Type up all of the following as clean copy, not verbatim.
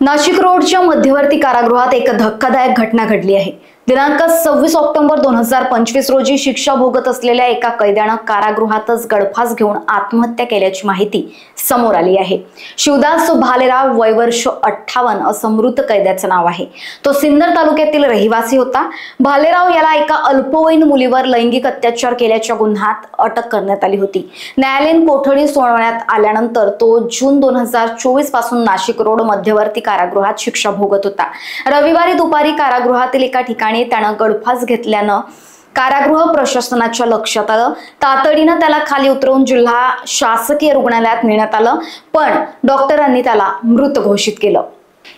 नाशिक रोडच्या मध्यवर्ती कारागृहात एक धक्कादायक घटना घडली आहे। दिनांक 26 ऑक्टोबर 2025 रोजी शिक्षा भोगत असलेल्या एका कैद्यानं कारागृहातच गळफास घेऊन आत्महत्या केल्याची माहिती समोर आली आहे। शिवदास भालेराव वय वर्ष 58 असं मृत कैद्याचं नाव आहे। तो सिन्नर तालुक्यातील रहिवासी होता। भालेराव याला एका अल्पवयीन मुलीवर लैंगिक अत्याचार केल्याच्या गुन्ह्यात अटक करण्यात आली होती। न्यायालयीन कोठडी सुनावण्यात आल्यानंतर तो जून 2024 पासून नाशिक रोड मध्यवर्ती कारागृहात शिक्षा भोगत होता। रविवारी दुपारी कारागृहातील एका ठिकाणी त्यानं गळफास घेतल्यानं कारागृह प्रशासनाच्या लक्षात आलं। तातडीनं त्याला खाली उतरवून जिल्हा शासकीय रुग्णालयात नेण्यात आलं, पण डॉक्टरांनी त्याला मृत घोषित केलं।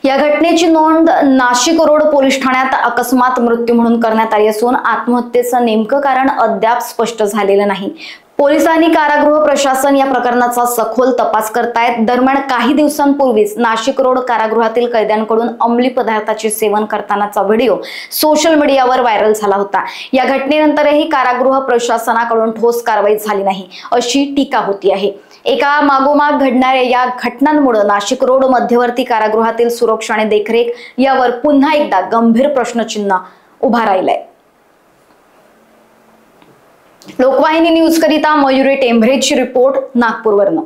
या घटनेची नोंद नाशिक रोड पोलीस ठाण्यात अकस्मात मृत्यू म्हणून करण्यात आली असून आत्महत्येचं नेमकं कारण अद्याप स्पष्ट झालेलं नाही। पोलिसांनी कारागृह प्रशासन या प्रकरणाचा सखोल तपास करतायत। दरम्यान काही दिवसांपूर्वीच नाशिक रोड कारागृहातील कैद्यांकडून अंमली पदार्थाचे सेवन करतानाचा व्हिडिओ सोशल मीडियावर व्हायरल झाला होता। या घटनेनंतरही कारागृह प्रशासनाकडून ठोस कारवाई झाली नाही अशी टीका होती आहे। एका मागोमाग घडणाऱ्या या घटनांमुळे नाशिक रोड मध्यवर्ती कारागृहातील सुरक्षा आणि देखरेख यावर पुन्हा एकदा गंभीर प्रश्नचिन्ह उभा राहिलंय। लोकवाहिनी न्यूज करिता मयुरी टेंभरेची रिपोर्ट नागपूरवरून।